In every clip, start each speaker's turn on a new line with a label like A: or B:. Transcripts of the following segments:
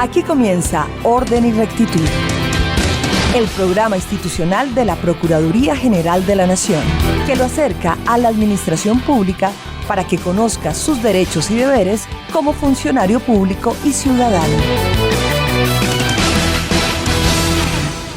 A: Aquí comienza Orden y Rectitud, el programa institucional de la Procuraduría General de la Nación, que lo acerca a la administración pública para que conozca sus derechos y deberes como funcionario público y ciudadano.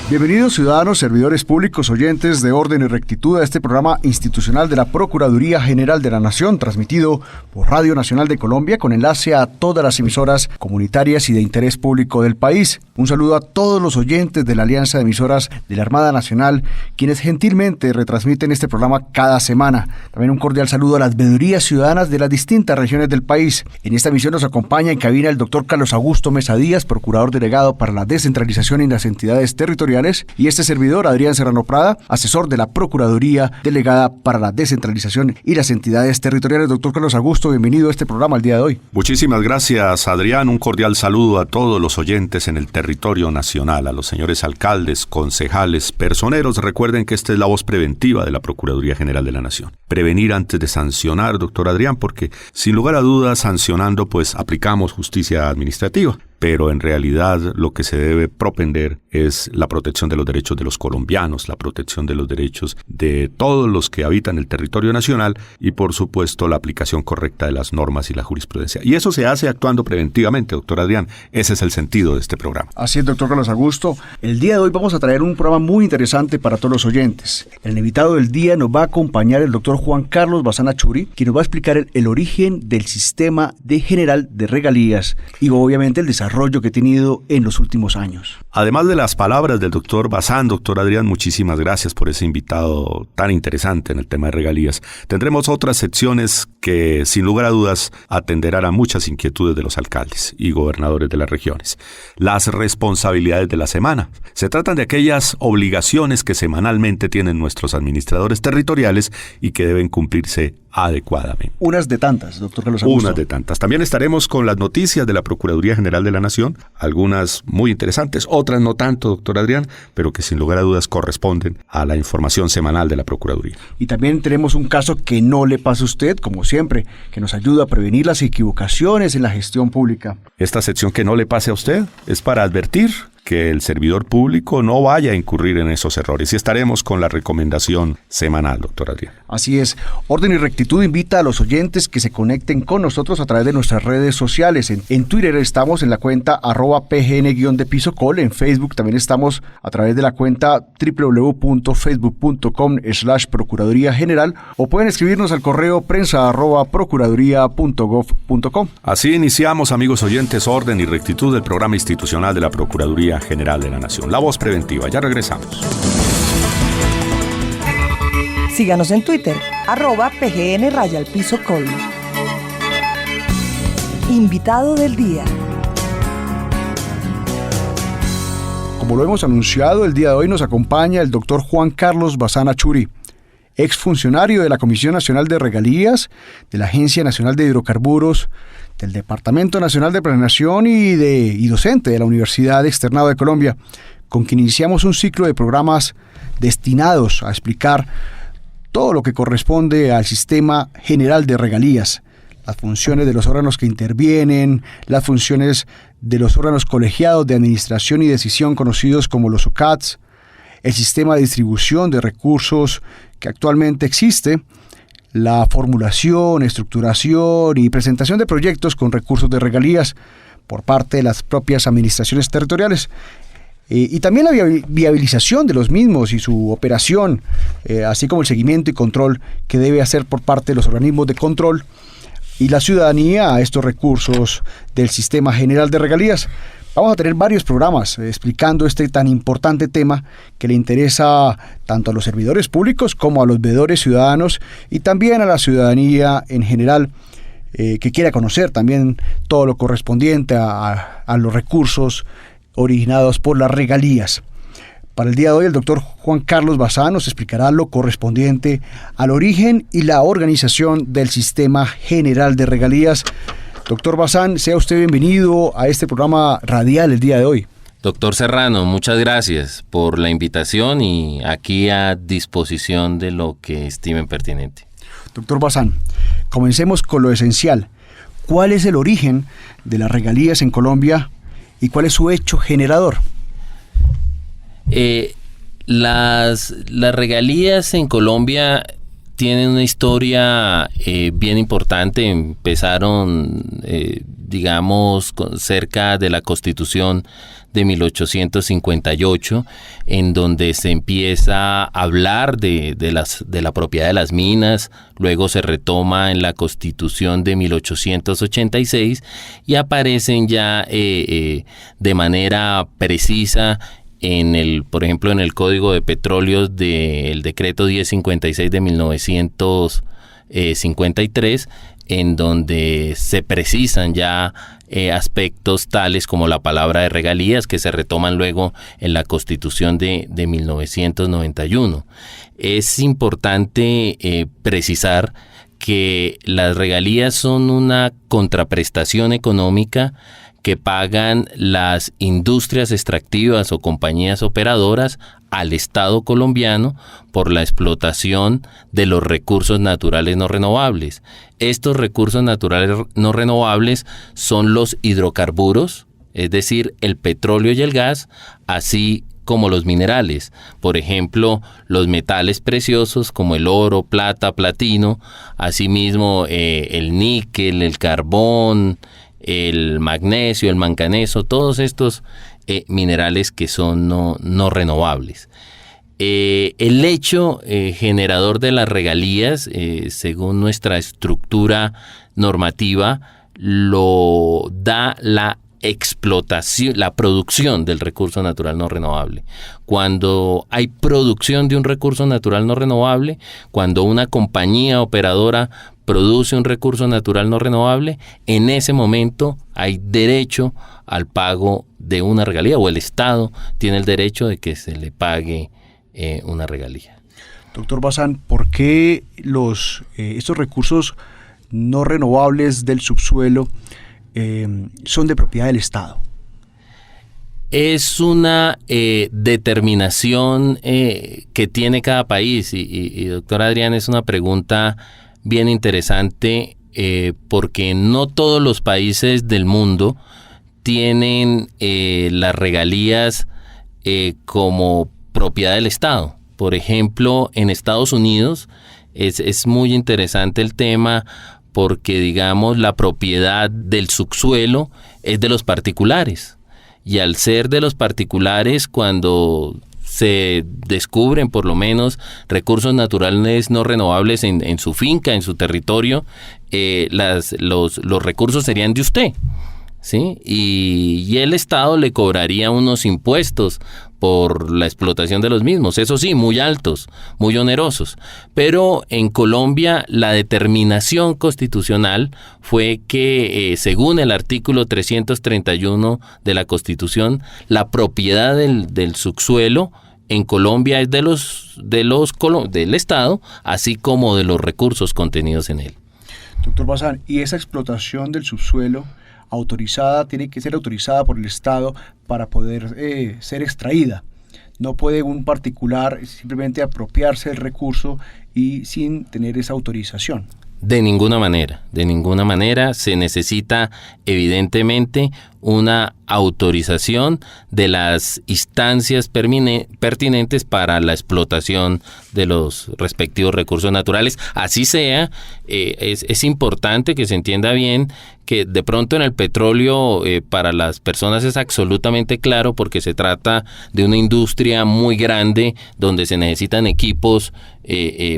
B: Bienvenidos ciudadanos, servidores públicos, oyentes de Orden y Rectitud a este programa institucional de la Procuraduría General de la Nación, transmitido por Radio Nacional de Colombia con enlace a todas las emisoras comunitarias y de interés público del país. Un saludo a todos los oyentes de la Alianza de Emisoras de la Armada Nacional, quienes gentilmente retransmiten este programa cada semana. También un cordial saludo a las veedurías ciudadanas de las distintas regiones del país. En esta emisión nos acompaña en cabina el doctor Carlos Augusto Mesa Díaz, procurador delegado para la descentralización y las entidades territoriales, y este servidor, Adrián Serrano Prada, asesor de la Procuraduría Delegada para la Descentralización y las Entidades Territoriales. Doctor Carlos Augusto, bienvenido a este programa el día de hoy.
C: Muchísimas gracias, Adrián. Un cordial saludo a todos los oyentes en el territorio nacional, a los señores alcaldes, concejales, personeros. Recuerden que esta es la voz preventiva de la Procuraduría General de la Nación. Prevenir antes de sancionar, doctor Adrián, porque sin lugar a dudas, sancionando, pues aplicamos justicia administrativa. Pero en realidad lo que se debe propender es la protección de los derechos de los colombianos, la protección de los derechos de todos los que habitan el territorio nacional y, por supuesto, la aplicación correcta de las normas y la jurisprudencia. Y eso se hace actuando preventivamente, doctor Adrián. Ese es el sentido de este programa.
B: Así es, doctor Carlos Augusto. El día de hoy vamos a traer un programa muy interesante para todos los oyentes. El invitado del día nos va a acompañar el doctor Juan Carlos Bazán Achuri, quien nos va a explicar el origen del sistema general de regalías y, obviamente, el desarrollo que he tenido en los últimos años.
C: Además de las palabras del doctor Bazán, doctor Adrián, muchísimas gracias por ese invitado tan interesante en el tema de regalías. Tendremos otras secciones que, sin lugar a dudas, atenderán a muchas inquietudes de los alcaldes y gobernadores de las regiones. Las responsabilidades de la semana. Se tratan de aquellas obligaciones que semanalmente tienen nuestros administradores territoriales y que deben cumplirse adecuadamente.
B: Unas de tantas, doctor Carlos Augusto.
C: Unas de tantas. También estaremos con las noticias de la Procuraduría General de la Nación, algunas muy interesantes, otras no tanto, doctor Adrián, pero que sin lugar a dudas corresponden a la información semanal de la Procuraduría.
B: Y también tenemos un caso que no le pasa a usted, como siempre, que nos ayuda a prevenir las equivocaciones en la gestión pública.
C: Esta sección que no le pase a usted es para advertir que el servidor público no vaya a incurrir en esos errores. Y estaremos con la recomendación semanal, doctor Adrián.
B: Así es. Orden y Rectitud invita a los oyentes que se conecten con nosotros a través de nuestras redes sociales. En Twitter estamos en la cuenta @pgn_de_piso_col. En Facebook también estamos a través de la cuenta www.facebook.com/Procuraduría General, o pueden escribirnos al correo prensa@procuraduría.gov.co.
C: Así iniciamos, amigos oyentes, Orden y Rectitud, del programa institucional de la Procuraduría General de la Nación. La voz preventiva. Ya regresamos.
A: Síganos en Twitter, @PGN_Col. Invitado del día.
B: Como lo hemos anunciado, el día de hoy nos acompaña el doctor Juan Carlos Bazán Achuri, exfuncionario de la Comisión Nacional de Regalías, de la Agencia Nacional de Hidrocarburos, del Departamento Nacional de Planeación y docente de la Universidad Externado de Colombia, con quien iniciamos un ciclo de programas destinados a explicar todo lo que corresponde al sistema general de regalías, las funciones de los órganos que intervienen, las funciones de los órganos colegiados de administración y decisión conocidos como los OCADs, el sistema de distribución de recursos que actualmente existe, la formulación, estructuración y presentación de proyectos con recursos de regalías por parte de las propias administraciones territoriales, y también la viabilización de los mismos y su operación, así como el seguimiento y control que debe hacer por parte de los organismos de control y la ciudadanía a estos recursos del sistema general de regalías. Vamos a tener varios programas explicando este tan importante tema que le interesa tanto a los servidores públicos como a los veedores ciudadanos y también a la ciudadanía en general, que quiera conocer también todo lo correspondiente a los recursos originados por las regalías. Para el día de hoy, el doctor Juan Carlos Bazán nos explicará lo correspondiente al origen y la organización del sistema general de regalías. Doctor Bazán, sea usted bienvenido a este programa radial el día de hoy.
D: Doctor Serrano, muchas gracias por la invitación y aquí a disposición de lo que estimen pertinente.
B: Doctor Bazán, comencemos con lo esencial. ¿Cuál es el origen de las regalías en Colombia y cuál es su hecho generador.
D: Las regalías en Colombia tienen una historia bien importante. Empezaron, digamos, cerca de la Constitución de 1858, en donde se empieza a hablar de la propiedad de las minas. Luego se retoma en la Constitución de 1886 y aparecen ya de manera precisa por ejemplo, en el Código de Petróleos del Decreto 1056 de 1953, en donde se precisan ya aspectos tales como la palabra de regalías, que se retoman luego en la Constitución de 1991. Es importante precisar que las regalías son una contraprestación económica que pagan las industrias extractivas o compañías operadoras al Estado colombiano por la explotación de los recursos naturales no renovables. Estos recursos naturales no renovables son los hidrocarburos, es decir, el petróleo y el gas, así como los minerales. Por ejemplo, los metales preciosos como el oro, plata, platino, asimismo el níquel, el carbón, el magnesio, el manganeso, todos estos minerales que son no renovables. El hecho generador de las regalías, según nuestra estructura normativa, lo da la explotación, la producción del recurso natural no renovable. Cuando hay producción de un recurso natural no renovable, cuando una compañía operadora produce un recurso natural no renovable, en ese momento hay derecho al pago de una regalía, o el Estado tiene el derecho de que se le pague una regalía.
B: Doctor Bazán, ¿por qué estos recursos no renovables del subsuelo son de propiedad del Estado?
D: Es una determinación que tiene cada país y doctor Adrián, es una pregunta bien interesante porque no todos los países del mundo tienen las regalías como propiedad del Estado. Por ejemplo, en Estados Unidos es muy interesante el tema porque, digamos, la propiedad del subsuelo es de los particulares. Y al ser de los particulares, cuando se descubren por lo menos recursos naturales no renovables en su finca, en su territorio, los recursos serían de usted, ¿sí? Y el Estado le cobraría unos impuestos por la explotación de los mismos, eso sí, muy altos, muy onerosos. Pero en Colombia la determinación constitucional fue que, según el artículo 331 de la Constitución, la propiedad del subsuelo en Colombia es del Estado, así como de los recursos contenidos en él.
B: Doctor Bazán, ¿y esa explotación del subsuelo tiene que ser autorizada por el Estado para poder ser extraída? No puede un particular simplemente apropiarse del recurso y sin tener esa autorización.
D: De ninguna manera. Se necesita evidentemente una autorización de las instancias pertinentes para la explotación de los respectivos recursos naturales. Así sea, es importante que se entienda bien que de pronto en el petróleo para las personas es absolutamente claro porque se trata de una industria muy grande donde se necesitan equipos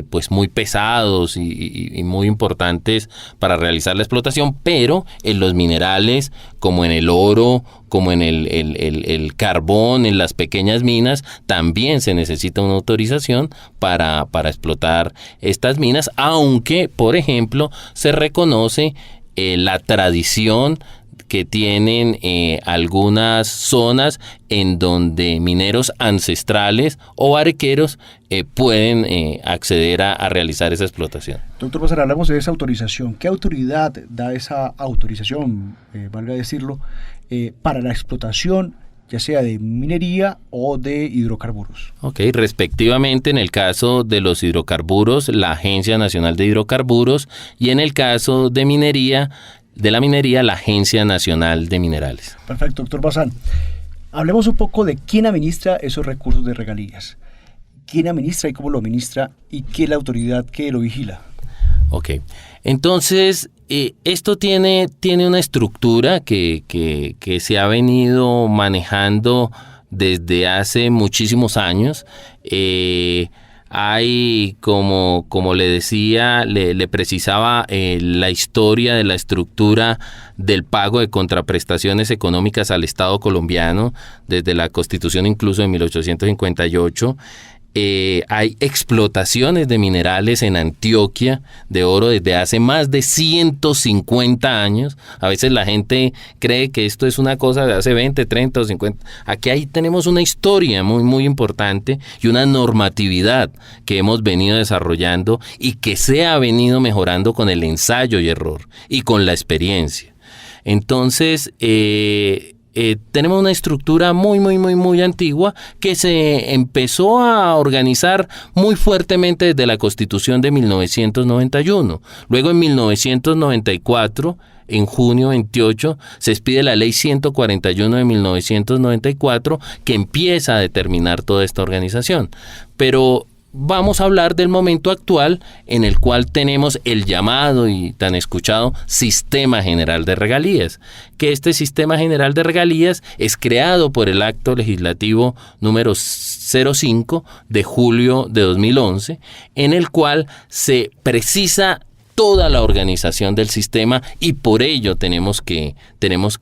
D: pues muy pesados y muy importantes para realizar la explotación, pero en los minerales como en el oro, como en el carbón, en las pequeñas minas, también se necesita una autorización para explotar estas minas, aunque, por ejemplo, se reconoce la tradición que tienen algunas zonas en donde mineros ancestrales o arqueros pueden acceder a realizar esa explotación.
B: Doctor Bazán, hablamos de esa autorización. ¿Qué autoridad da esa autorización, valga decirlo, para la explotación, ya sea de minería o de hidrocarburos?
D: Ok, respectivamente en el caso de los hidrocarburos, la Agencia Nacional de Hidrocarburos, y en el caso de minería, la Minería, la Agencia Nacional de Minerales.
B: Perfecto, doctor Bazán. Hablemos un poco de quién administra esos recursos de regalías. ¿Quién administra y cómo lo administra? ¿Y qué es la autoridad que lo vigila?
D: Ok, entonces esto tiene una estructura que se ha venido manejando desde hace muchísimos años. Hay, como le decía, le precisaba la historia de la estructura del pago de contraprestaciones económicas al Estado colombiano, desde la Constitución incluso de 1858. Hay explotaciones de minerales en Antioquia de oro desde hace más de 150 años. A veces la gente cree que esto es una cosa de hace 20, 30 o 50. Aquí tenemos una historia muy, muy importante y una normatividad que hemos venido desarrollando y que se ha venido mejorando con el ensayo y error y con la experiencia. Entonces, tenemos una estructura muy, muy, muy, muy antigua que se empezó a organizar muy fuertemente desde la Constitución de 1991. Luego, en 1994, en junio 28, se expide la Ley 141 de 1994 que empieza a determinar toda esta organización. Pero vamos a hablar del momento actual en el cual tenemos el llamado y tan escuchado Sistema General de Regalías, que este Sistema General de Regalías es creado por el Acto Legislativo número 05 de julio de 2011, en el cual se precisa toda la organización del sistema y por ello tenemos que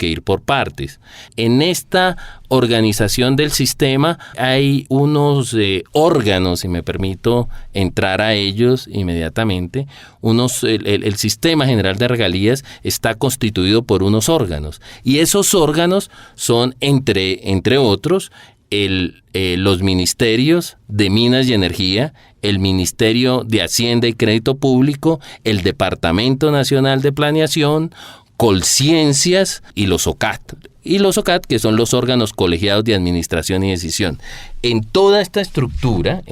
D: ir por partes. En esta organización del sistema hay unos órganos, si me permito entrar a ellos inmediatamente. El Sistema General de Regalías está constituido por unos órganos y esos órganos son, entre otros, los ministerios de Minas y Energía, el Ministerio de Hacienda y Crédito Público, el Departamento Nacional de Planeación, Colciencias y los OCAT. Y los OCAT, que son los órganos colegiados de administración y decisión. En toda esta estructura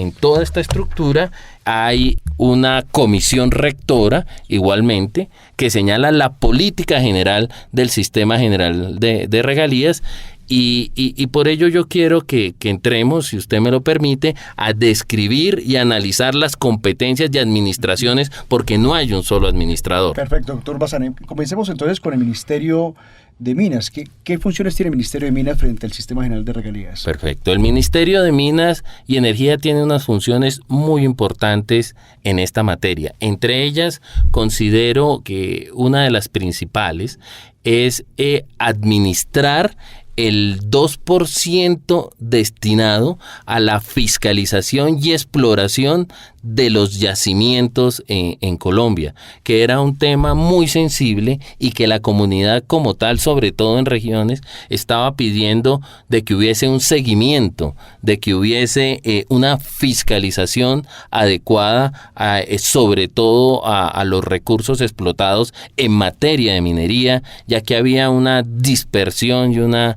D: hay una comisión rectora, igualmente, que señala la política general del Sistema General de Regalías. Y por ello yo quiero que entremos, si usted me lo permite, a describir y analizar las competencias de administraciones, porque no hay un solo administrador.
B: Perfecto, doctor Bazán. Comencemos entonces con el Ministerio de Minas. ¿Qué funciones tiene el Ministerio de Minas frente al Sistema General de Regalías?
D: Perfecto. El Ministerio de Minas y Energía tiene unas funciones muy importantes en esta materia. Entre ellas, considero que una de las principales es administrar el 2% destinado a la fiscalización y exploración de los yacimientos en Colombia, que era un tema muy sensible y que la comunidad como tal, sobre todo en regiones, estaba pidiendo de que hubiese un seguimiento, de que hubiese una fiscalización adecuada, sobre todo a los recursos explotados en materia de minería, ya que había una dispersión y una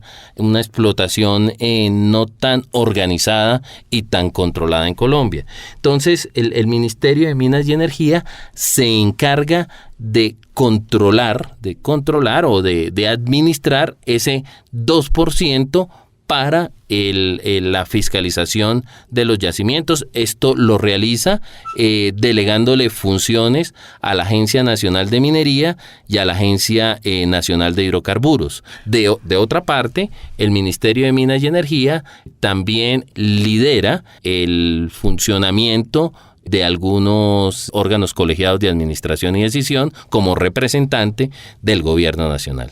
D: explotación no tan organizada y tan controlada en Colombia. Entonces, el Ministerio de Minas y Energía se encarga de controlar o de administrar ese 2% para la fiscalización de los yacimientos. Esto lo realiza delegándole funciones a la Agencia Nacional de Minería y a la Agencia Nacional de Hidrocarburos. De otra parte, el Ministerio de Minas y Energía también lidera el funcionamiento de algunos órganos colegiados de administración y decisión como representante del gobierno nacional.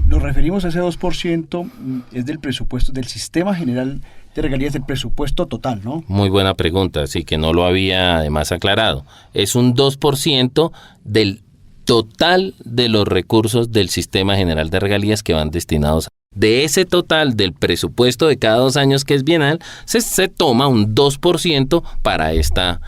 B: Nos referimos a ese 2%, es del presupuesto del Sistema General de Regalías, del presupuesto total, ¿no?
D: Muy buena pregunta, sí, que no lo había además aclarado. Es un 2% del total de los recursos del Sistema General de Regalías que van destinados. De ese total del presupuesto de cada 2 años, que es bienal, se toma un 2% para esta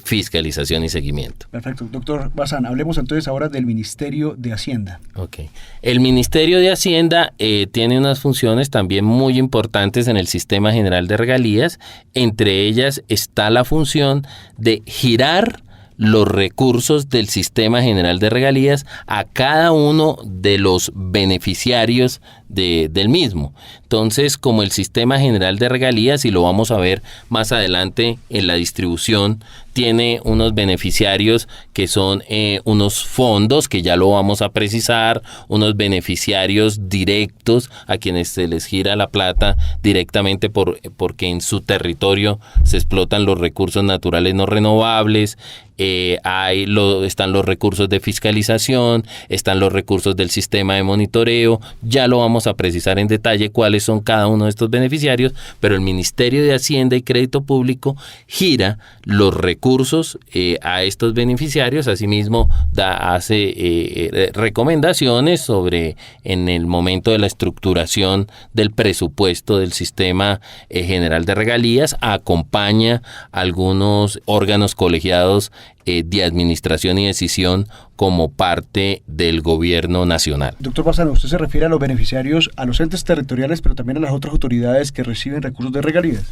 D: fiscalización y seguimiento.
B: Perfecto. Doctor Bazán, hablemos entonces ahora del Ministerio de Hacienda.
D: Ok. El Ministerio de Hacienda tiene unas funciones también muy importantes en el Sistema General de Regalías. Entre ellas está la función de girar los recursos del Sistema General de Regalías a cada uno de los beneficiarios del mismo. Entonces, como el Sistema General de Regalías, y lo vamos a ver más adelante en la distribución, tiene unos beneficiarios que son unos fondos, que ya lo vamos a precisar, unos beneficiarios directos a quienes se les gira la plata directamente porque en su territorio se explotan los recursos naturales no renovables. Están los recursos de fiscalización, están los recursos del sistema de monitoreo. Ya lo vamos a precisar en detalle cuáles son cada uno de estos beneficiarios, pero el Ministerio de Hacienda y Crédito Público gira los recursos a estos beneficiarios. Asimismo hace recomendaciones sobre, en el momento de la estructuración del presupuesto del Sistema General de Regalías, acompaña a algunos órganos colegiados de administración y decisión como parte del gobierno nacional.
B: Doctor Bazán, usted se refiere a los beneficiarios, a los entes territoriales, pero también a las otras autoridades que reciben recursos de regalías.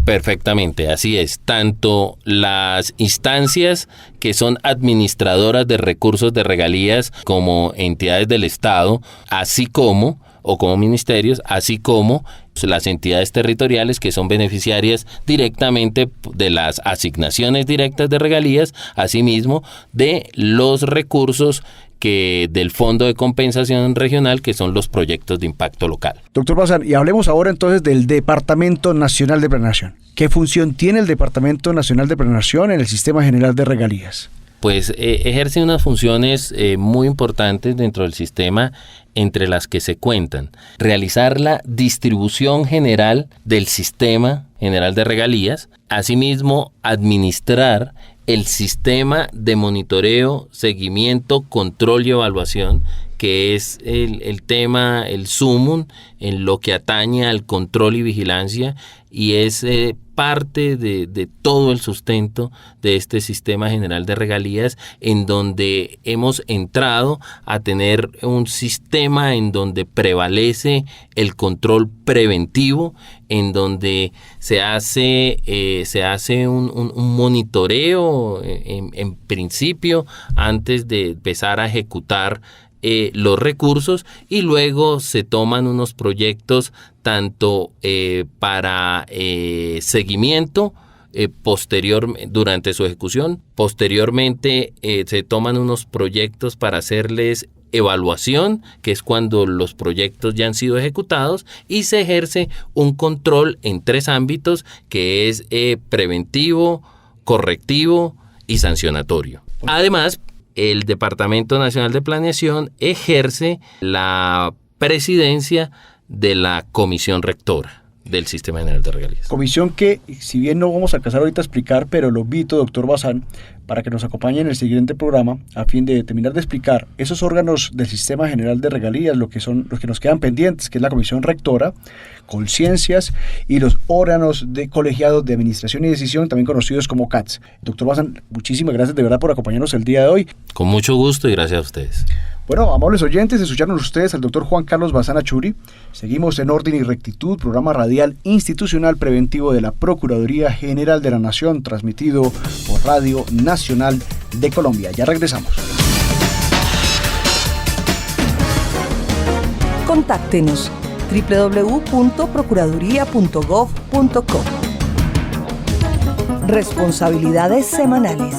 D: Perfectamente, así es. Tanto las instancias que son administradoras de recursos de regalías como entidades del Estado, así como ministerios, así como las entidades territoriales que son beneficiarias directamente de las asignaciones directas de regalías, asimismo de los recursos del Fondo de Compensación Regional, que son los proyectos de impacto local.
B: Doctor Bazán, y hablemos ahora entonces del Departamento Nacional de Planeación. ¿Qué función tiene el Departamento Nacional de Planeación en el Sistema General de Regalías?
D: Pues ejerce unas funciones muy importantes dentro del sistema, entre las que se cuentan realizar la distribución general del Sistema General de Regalías, asimismo administrar el sistema de monitoreo, seguimiento, control y evaluación, que es el tema, el sumum en lo que atañe al control y vigilancia, y es parte de todo el sustento de este Sistema General de Regalías, en donde hemos entrado a tener un sistema en donde prevalece el control preventivo, en donde se hace un monitoreo en principio antes de empezar a ejecutar los recursos, y luego se toman unos proyectos tanto para seguimiento durante su ejecución. Posteriormente se toman unos proyectos para hacerles evaluación, que es cuando los proyectos ya han sido ejecutados, y se ejerce un control en 3 ámbitos, que es preventivo, correctivo y sancionatorio. Además, el Departamento Nacional de Planeación ejerce la presidencia de la Comisión Rectora del Sistema General de Regalías.
B: Comisión que, si bien no vamos a alcanzar ahorita a explicar, pero lo invito, doctor Bazán, para que nos acompañe en el siguiente programa, a fin de terminar de explicar esos órganos del Sistema General de Regalías, lo que son los que nos quedan pendientes, que es la Comisión Rectora, Conciencias, y los órganos de colegiados de administración y decisión, también conocidos como CATS. Doctor Bazán, muchísimas gracias de verdad por acompañarnos el día de hoy.
D: Con mucho gusto y gracias a ustedes.
B: Bueno, amables oyentes, escucharon ustedes al doctor Juan Carlos Bazán Achuri. Seguimos en Orden y Rectitud, programa radial institucional preventivo de la Procuraduría General de la Nación, transmitido por Radio Nacional de Colombia. Ya regresamos.
A: Contáctenos www.procuraduría.gov.co. Responsabilidades semanales.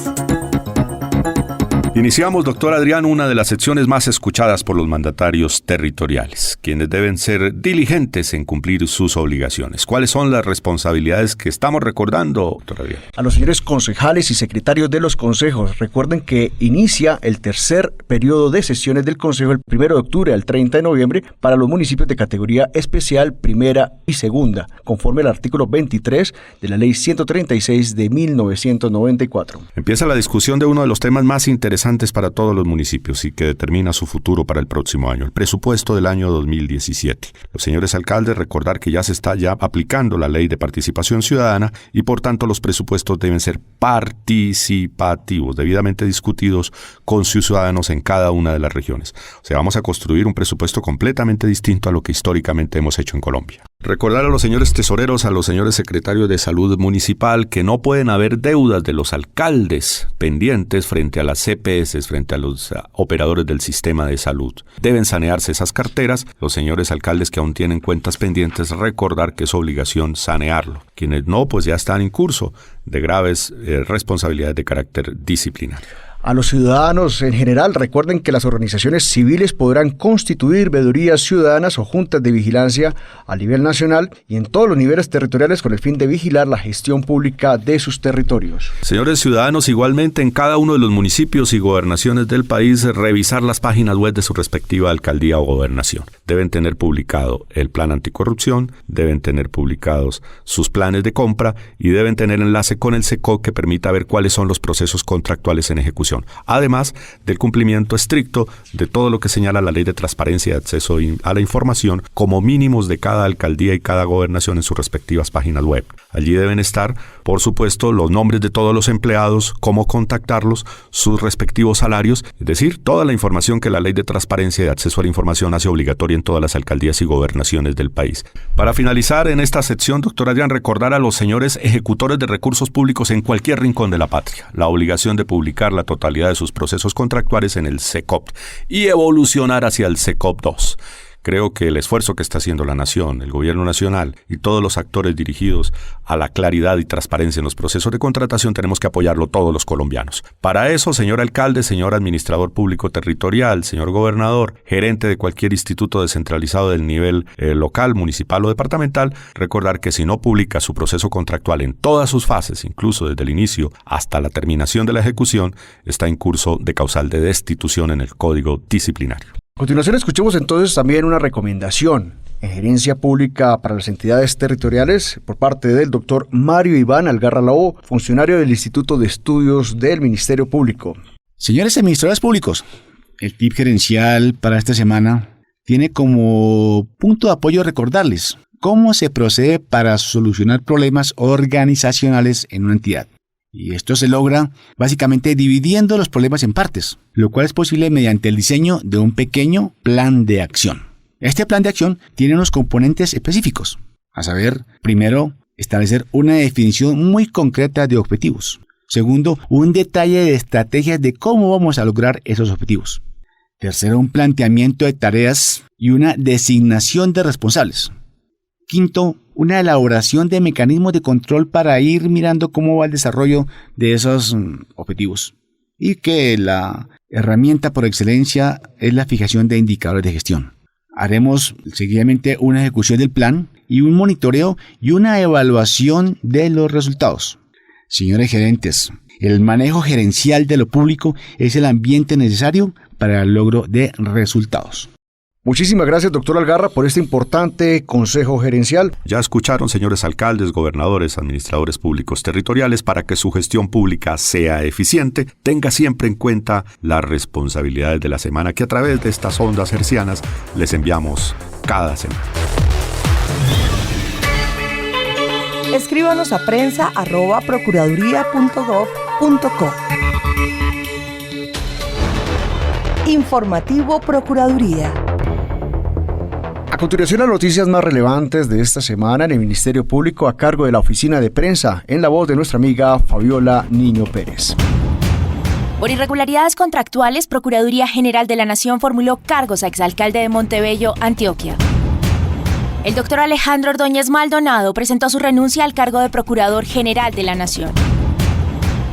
C: Iniciamos, doctor Adrián, una de las secciones más escuchadas por los mandatarios territoriales, quienes deben ser diligentes en cumplir sus obligaciones. ¿Cuáles son las responsabilidades que estamos recordando, doctor Adrián?
B: A los señores concejales y secretarios de los consejos, recuerden que inicia el tercer periodo de sesiones del Consejo el 1 de octubre al 30 de noviembre para los municipios de categoría especial, primera y segunda, conforme al artículo 23 de la Ley 136 de 1994.
C: Empieza la discusión de uno de los temas más interesantes para todos los municipios y que determina su futuro para el próximo año, el presupuesto del año 2017. Los señores alcaldes, recordar que ya se está aplicando la Ley de Participación Ciudadana y por tanto los presupuestos deben ser participativos, debidamente discutidos con ciudadanos en cada una de las regiones. O sea, vamos a construir un presupuesto completamente distinto a lo que históricamente hemos hecho en Colombia. Recordar a los señores tesoreros, a los señores secretarios de salud municipal que no pueden haber deudas de los alcaldes pendientes frente a las CPS, frente a los operadores del sistema de salud. Deben sanearse esas carteras. Los señores alcaldes que aún tienen cuentas pendientes, recordar que es obligación sanearlo. Quienes no, pues ya están en curso de graves responsabilidades de carácter disciplinario.
B: A los ciudadanos en general, recuerden que las organizaciones civiles podrán constituir veedurías ciudadanas o juntas de vigilancia a nivel nacional y en todos los niveles territoriales con el fin de vigilar la gestión pública de sus territorios.
C: Señores ciudadanos, igualmente en cada uno de los municipios y gobernaciones del país, revisar las páginas web de su respectiva alcaldía o gobernación. Deben tener publicado el plan anticorrupción, deben tener publicados sus planes de compra y deben tener enlace con el SECOC que permita ver cuáles son los procesos contractuales en ejecución. Además del cumplimiento estricto de todo lo que señala la Ley de Transparencia y Acceso a la Información como mínimos de cada alcaldía y cada gobernación en sus respectivas páginas web. Allí deben estar, por supuesto, los nombres de todos los empleados, cómo contactarlos, sus respectivos salarios, es decir, toda la información que la Ley de Transparencia y Acceso a la Información hace obligatoria en todas las alcaldías y gobernaciones del país. Para finalizar en esta sección, doctor Adrián, recordar a los señores ejecutores de recursos públicos en cualquier rincón de la patria la obligación de publicar la totalidad de sus procesos contractuales en el SECOP y evolucionar hacia el SECOP 2. Creo que el esfuerzo que está haciendo la nación, el gobierno nacional y todos los actores dirigidos a la claridad y transparencia en los procesos de contratación tenemos que apoyarlo todos los colombianos. Para eso, señor alcalde, señor administrador público territorial, señor gobernador, gerente de cualquier instituto descentralizado del nivel local, municipal o departamental, recordar que si no publica su proceso contractual en todas sus fases, incluso desde el inicio hasta la terminación de la ejecución, está en curso de causal de destitución en el Código Disciplinario.
B: A continuación escuchemos entonces también una recomendación en gerencia pública para las entidades territoriales por parte del doctor Mario Iván Algarra Lao, funcionario del Instituto de Estudios del Ministerio Público.
E: Señores administradores públicos, el tip gerencial para esta semana tiene como punto de apoyo recordarles cómo se procede para solucionar problemas organizacionales en una entidad. Y esto se logra básicamente dividiendo los problemas en partes, lo cual es posible mediante el diseño de un pequeño plan de acción. Este plan de acción tiene unos componentes específicos, a saber, primero, establecer una definición muy concreta de objetivos. Segundo, un detalle de estrategias de cómo vamos a lograr esos objetivos. Tercero, un planteamiento de tareas y una designación de responsables. Quinto, una elaboración de mecanismos de control para ir mirando cómo va el desarrollo de esos objetivos. Y que la herramienta por excelencia es la fijación de indicadores de gestión. Haremos seguidamente una ejecución del plan y un monitoreo y una evaluación de los resultados. Señores gerentes, el manejo gerencial de lo público es el ambiente necesario para el logro de resultados.
B: Muchísimas gracias, doctor Algarra, por este importante consejo gerencial.
C: Ya escucharon, señores alcaldes, gobernadores, administradores públicos territoriales, para que su gestión pública sea eficiente, tenga siempre en cuenta las responsabilidades de la semana que a través de estas ondas hercianas les enviamos cada semana.
A: Escríbanos a prensa@procuraduría.gov.co. Informativo Procuraduría.
B: A continuación, las noticias más relevantes de esta semana en el Ministerio Público a cargo de la Oficina de Prensa, en la voz de nuestra amiga Fabiola Niño Pérez.
F: Por irregularidades contractuales, Procuraduría General de la Nación formuló cargos a exalcalde de Montebello, Antioquia. El doctor Alejandro Ordóñez Maldonado presentó su renuncia al cargo de Procurador General de la Nación.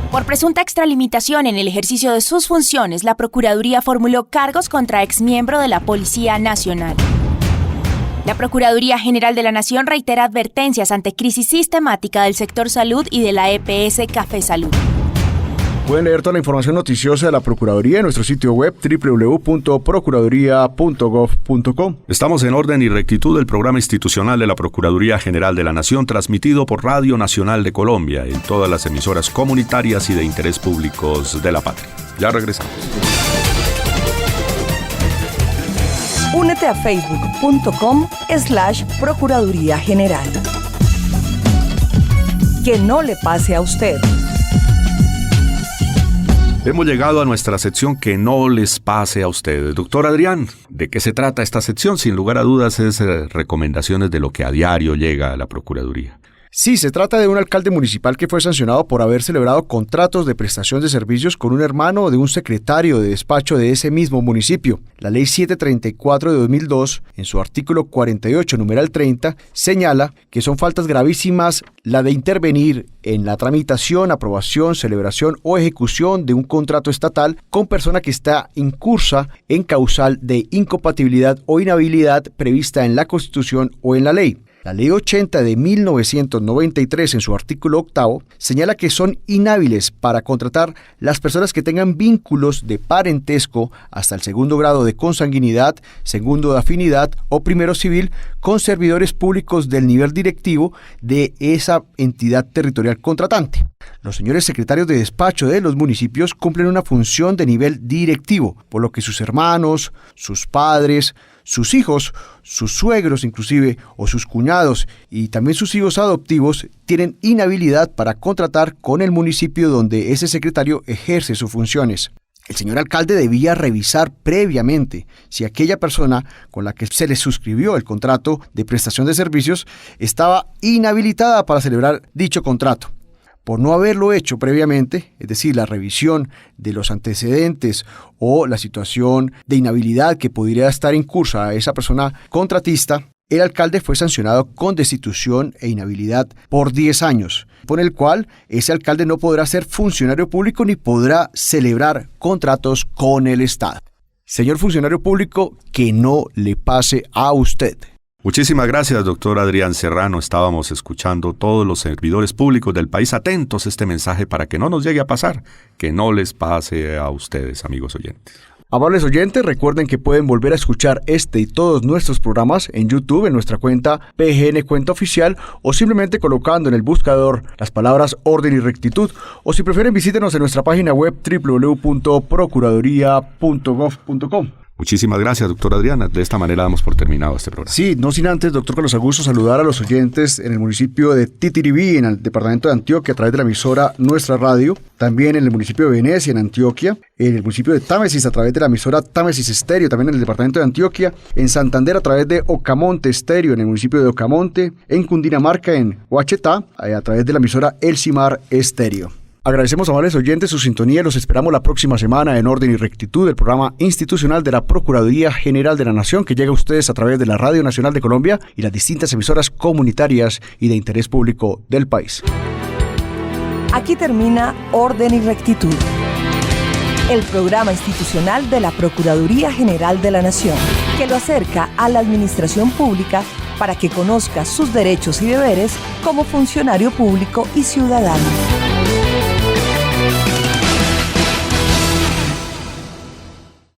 F: Por presunta extralimitación en el ejercicio de sus funciones, la Procuraduría formuló cargos contra exmiembro de la Policía Nacional. La Procuraduría General de la Nación reitera advertencias ante crisis sistemática del sector salud y de la EPS Café Salud.
B: Pueden leer toda la información noticiosa de la Procuraduría en nuestro sitio web www.procuraduría.gov.co.
C: Estamos en orden y rectitud del programa institucional de la Procuraduría General de la Nación, transmitido por Radio Nacional de Colombia en todas las emisoras comunitarias y de interés públicos de la patria. Ya regresamos.
A: Únete a facebook.com/Procuraduría General. Que no le pase a usted.
C: Hemos llegado a nuestra sección Que no les pase a ustedes. Doctor Adrián, ¿De qué se trata esta sección? Sin lugar a dudas es recomendaciones de lo que a diario llega a la Procuraduría.
B: Sí, se trata de un alcalde municipal que fue sancionado por haber celebrado contratos de prestación de servicios con un hermano de un secretario de despacho de ese mismo municipio. La Ley 734 de 2002, en su artículo 48, numeral 30, señala que son faltas gravísimas la de intervenir en la tramitación, aprobación, celebración o ejecución de un contrato estatal con persona que está incursa en causal de incompatibilidad o inhabilidad prevista en la Constitución o en la ley. La Ley 80 de 1993, en su artículo 8, señala que son inhábiles para contratar las personas que tengan vínculos de parentesco hasta el segundo grado de consanguinidad, segundo de afinidad o primero civil con servidores públicos del nivel directivo de esa entidad territorial contratante. Los señores secretarios de despacho de los municipios cumplen una función de nivel directivo, por lo que sus hermanos, sus padres, sus hijos, sus suegros inclusive, o sus cuñados y también sus hijos adoptivos tienen inhabilidad para contratar con el municipio donde ese secretario ejerce sus funciones. El señor alcalde debía revisar previamente si aquella persona con la que se le suscribió el contrato de prestación de servicios estaba inhabilitada para celebrar dicho contrato. Por no haberlo hecho previamente, es decir, la revisión de los antecedentes o la situación de inhabilidad que pudiera estar en curso a esa persona contratista, el alcalde fue sancionado con destitución e inhabilidad por 10 años, por el cual ese alcalde no podrá ser funcionario público ni podrá celebrar contratos con el Estado. Señor funcionario público, que no le pase a usted.
C: Muchísimas gracias, doctor Adrián Serrano. Estábamos escuchando todos los servidores públicos del país atentos a este mensaje para que no nos llegue a pasar, que no les pase a ustedes, amigos oyentes.
B: Amables oyentes, recuerden que pueden volver a escuchar este y todos nuestros programas en YouTube, en nuestra cuenta PGN Cuenta Oficial, o simplemente colocando en el buscador las palabras orden y rectitud, o si prefieren visítenos en nuestra página web www.procuraduría.gov.com.
C: Muchísimas gracias, doctor Adrián. De esta manera damos por terminado este programa.
B: Sí, no sin antes, doctor Carlos Augusto, saludar a los oyentes en el municipio de Titiribí, en el departamento de Antioquia, a través de la emisora Nuestra Radio. También en el municipio de Venecia, en Antioquia. En el municipio de Támesis, a través de la emisora Támesis Estéreo, también en el departamento de Antioquia. En Santander, a través de Ocamonte Estéreo, en el municipio de Ocamonte. En Cundinamarca, en Huachetá, a través de la emisora Elcimar Estéreo. Agradecemos, amables oyentes, su sintonía y los esperamos la próxima semana en Orden y Rectitud, el programa institucional de la Procuraduría General de la Nación, que llega a ustedes a través de la Radio Nacional de Colombia y las distintas emisoras comunitarias y de interés público del país.
A: Aquí termina Orden y Rectitud, el programa institucional de la Procuraduría General de la Nación, que lo acerca a la administración pública para que conozca sus derechos y deberes como funcionario público y ciudadano.